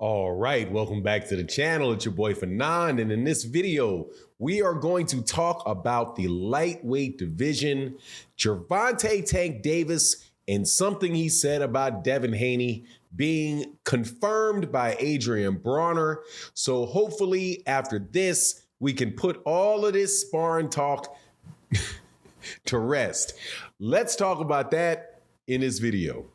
All right, welcome back to the channel. It's your boy Fanon, and in this video, we are going to talk about the lightweight division, Gervonta Tank Davis, and something he said about Devin Haney being confirmed by Adrien Broner. So hopefully after this, we can put all of this sparring talk to rest. Let's talk about that in this video.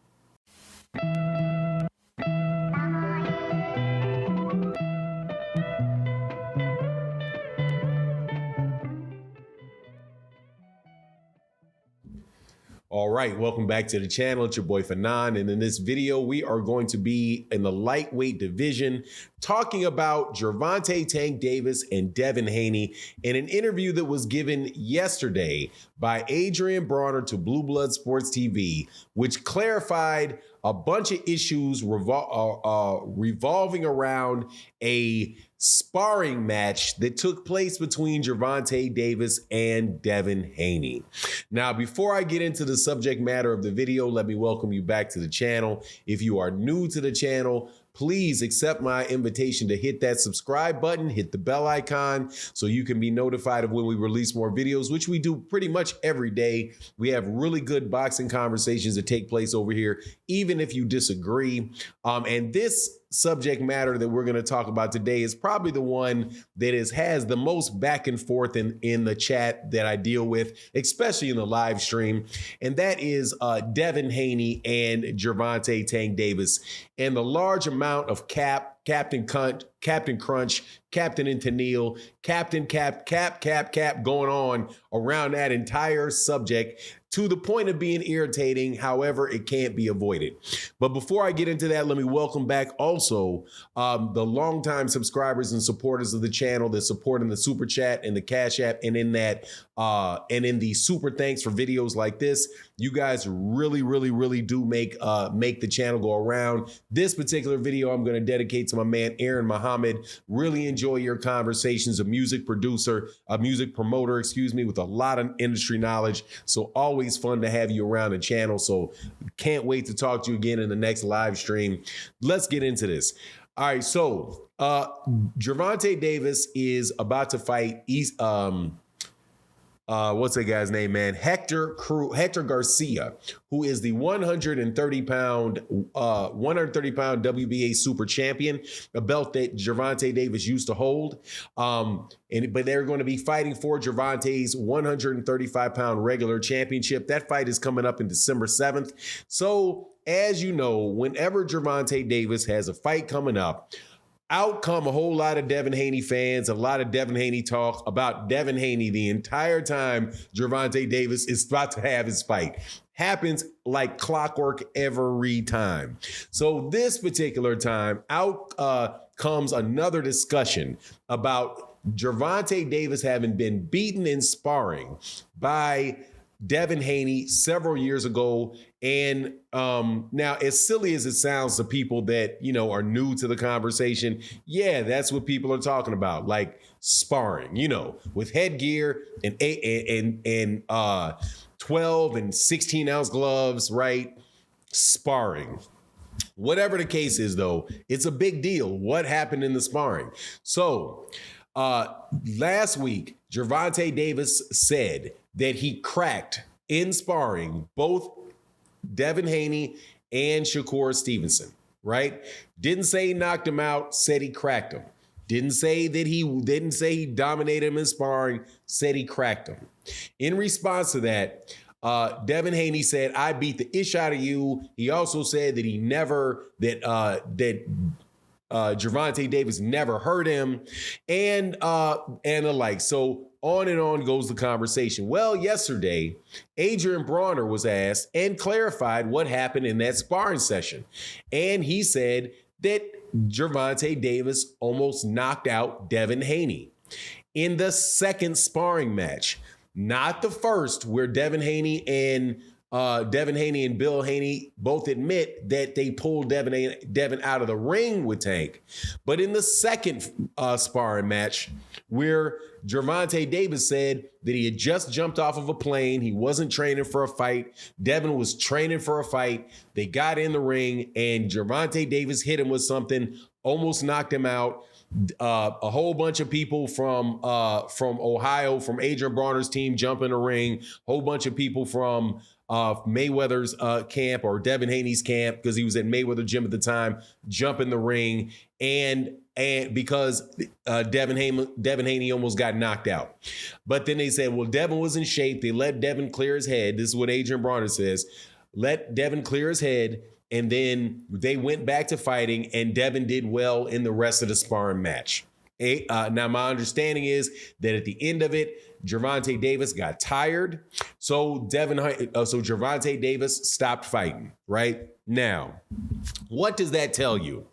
All right, welcome back to the channel. It's your boy Fanon, and in this video, we are going to be in the lightweight division talking about Gervonta Tank Davis and Devin Haney in an interview that was given yesterday by Adrien Broner to Blue Blood Sports TV, which clarified a bunch of issues revolving around a sparring match that took place between Gervonta Davis and Devin Haney. Now, before I get into the subject matter of the video, let me welcome you back to the channel. If you are new to the channel, please accept my invitation to hit that subscribe button, hit the bell icon so you can be notified of when we release more videos, which we do pretty much every day. We have really good boxing conversations that take place over here, even if you disagree. And this subject matter that we're going to talk about today is probably the one that has the most back and forth in the chat that I deal with, especially in the live stream. And that is Devin Haney and Gervonta Tank Davis, and the large amount of Captain Cunt, Captain Crunch, Captain Intanil, Captain Cap going on around that entire subject, to the point of being irritating. However, it can't be avoided. But before I get into that, let me welcome back also the longtime subscribers and supporters of the channel that support in the super chat and the Cash App, and in that and in the super thanks for videos like this. You guys really do make the channel go around. This particular video I'm going to dedicate to my man Aaron Muhammad. Really enjoy your conversations. A music promoter, excuse me, with a lot of industry knowledge. So always fun to have you around the channel. So can't wait to talk to you again in the next live stream. Let's get into this. All right, so Gervonta Davis is about to fight what's that guy's name, man? Hector Garcia, who is the 130 pound WBA super champion, a belt that Gervonta Davis used to hold. But they're going to be fighting for Gervonta's 135 pound regular championship. That fight is coming up in December 7th. So as you know, whenever Gervonta Davis has a fight coming up, out come a whole lot of Devin Haney fans, a lot of Devin Haney talk about Devin Haney the entire time Gervonta Davis is about to have his fight. Happens like clockwork every time. So this particular time, out comes another discussion about Gervonta Davis having been beaten in sparring by Devin Haney several years ago. And now, as silly as it sounds to people that, you know, are new to the conversation, yeah, that's what people are talking about, like sparring, you know, with headgear and 12 and 16 ounce gloves, right? Sparring. Whatever the case is, though, it's a big deal. What happened in the sparring? So last week, Gervonta Davis said that he cracked in sparring both Devin Haney and Shakur Stevenson, right? Didn't say he knocked him out, said he cracked him. Didn't say he dominated him in sparring, said he cracked him. In response to that, Devin Haney said, "I beat the ish out of you." He also said that Gervonta Davis never hurt him, and the like. So on and on goes the conversation. Well, yesterday, Adrien Broner was asked and clarified what happened in that sparring session. And he said that Gervonta Davis almost knocked out Devin Haney in the second sparring match, not the first, where Devin Haney and Devin Haney and Bill Haney both admit that they pulled Devin out of the ring with Tank. But in the second sparring match, where Gervonta Davis said that he had just jumped off of a plane, he wasn't training for a fight. Devin was training for a fight. They got in the ring, and Gervonta Davis hit him with something, almost knocked him out. A whole bunch of people from Ohio, from Adrien Broner's team, jump in the ring. Whole bunch of people from Mayweather's camp, or Devin Haney's camp, because he was at Mayweather gym at the time, jump in the ring, and because Devin Haney almost got knocked out. But then they said, well, Devin was in shape. They let Devin clear his head. This is what Adrien Broner says. Let Devin clear his head. And then they went back to fighting, and Devin did well in the rest of the sparring match. Now, my understanding is that at the end of it, Gervonta Davis got tired. So Gervonta Davis stopped fighting, right? Now, what does that tell you?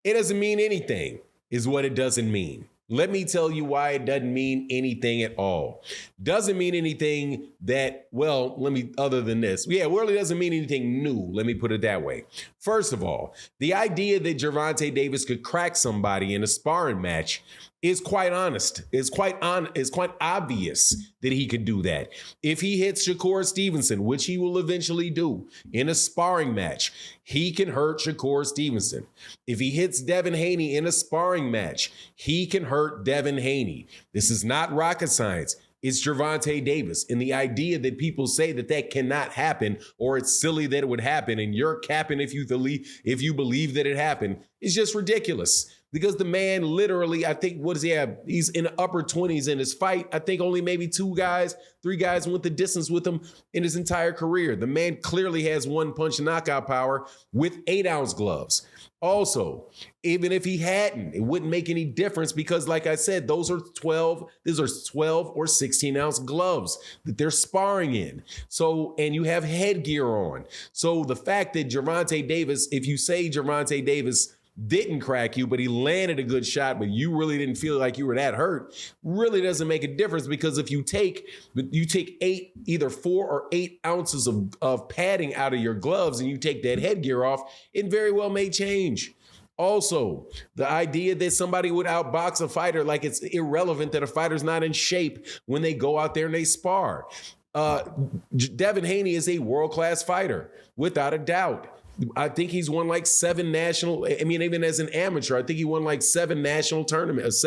It doesn't mean anything, is what it doesn't mean. Let me tell you why it doesn't mean anything at all. Doesn't mean anything that, well, other than this. Yeah, it really doesn't mean anything new. Let me put it that way. First of all, the idea that Gervonta Davis could crack somebody in a sparring match is quite honest. It's quite obvious that he could do that. If he hits Shakur Stevenson, which he will eventually do in a sparring match, he can hurt Shakur Stevenson. If he hits Devin Haney in a sparring match, he can hurt Devin Haney. This is not rocket science. It's Gervonta Davis. And the idea that people say that cannot happen, or it's silly that it would happen, and you're capping if you believe that it happened, is just ridiculous. Because the man literally, I think, what does he have? He's in the upper 20s in his fight. I think only maybe 3 guys went the distance with him in his entire career. The man clearly has one punch knockout power with 8-ounce gloves. Also, even if he hadn't, it wouldn't make any difference because, like I said, those are 12 or 16-ounce gloves that they're sparring in. So, and you have headgear on. So the fact that Gervonta Davis, if you say Gervonta Davis didn't crack you, but he landed a good shot, but you really didn't feel like you were that hurt, really doesn't make a difference, because if you take either 4 or 8 ounces of padding out of your gloves and you take that headgear off, it very well may change. Also, the idea that somebody would outbox a fighter, like it's irrelevant that a fighter's not in shape when they go out there and they spar. Devin Haney is a world-class fighter, without a doubt. I think he's won like 7 national, even as an amateur, I think he won like 7 national tournaments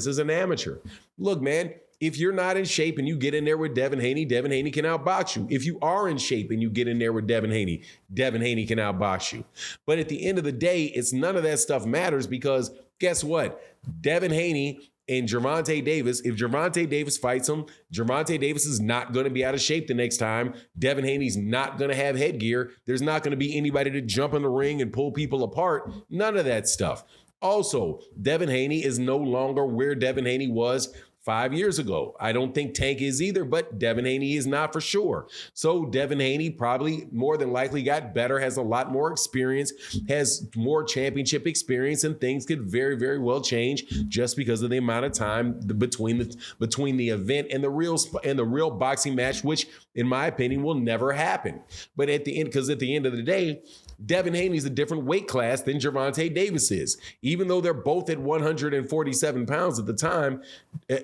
as an amateur. Look, man, if you're not in shape and you get in there with Devin Haney can outbox you. If you are in shape and you get in there with Devin Haney can outbox you. But at the end of the day, it's none of that stuff matters, because guess what? Devin Haney and Gervonta Davis, if Gervonta Davis fights him, Gervonta Davis is not going to be out of shape the next time. Devin Haney's not going to have headgear. There's not going to be anybody to jump in the ring and pull people apart. None of that stuff. Also, Devin Haney is no longer where Devin Haney was 5 years ago. I don't think Tank is either, but Devin Haney is not for sure. So Devin Haney probably more than likely got better, has a lot more experience, has more championship experience, and things could very, very well change just because of the amount of time between the event and the real boxing match, which in my opinion will never happen. But at the end, because at the end of the day, Devin Haney is a different weight class than Gervonta Davis is. Even though they're both at 147 pounds at the time,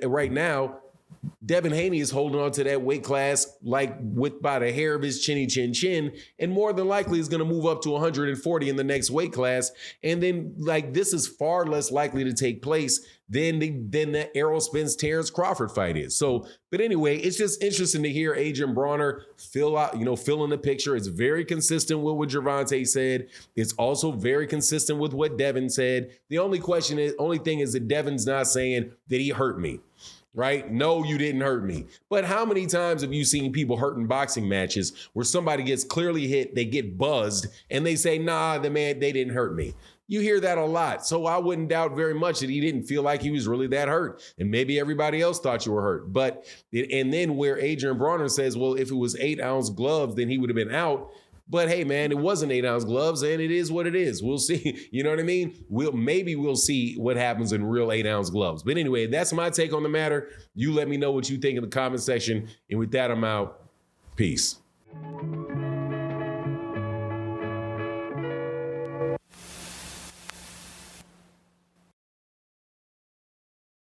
right now, Devin Haney is holding on to that weight class like with by the hair of his chinny chin, and more than likely is going to move up to 140 in the next weight class. And then, like, this is far less likely to take place than the Errol Spence Terrence Crawford fight is. So, but anyway, it's just interesting to hear Adrien Broner fill in the picture. It's very consistent with what Gervonta said. It's also very consistent with what Devin said. The only thing is that Devin's not saying that he hurt me. Right? No, you didn't hurt me. But how many times have you seen people hurt in boxing matches where somebody gets clearly hit, they get buzzed, and they say, nah, they didn't hurt me? You hear that a lot. So I wouldn't doubt very much that he didn't feel like he was really that hurt. And maybe everybody else thought you were hurt. And then where Adrien Broner says, well, if it was 8-ounce gloves, then he would have been out. But hey, man, it wasn't 8-ounce gloves, and it is what it is. We'll see. You know what I mean? We'll see what happens in real 8-ounce gloves. But anyway, that's my take on the matter. You let me know what you think in the comment section. And with that, I'm out. Peace.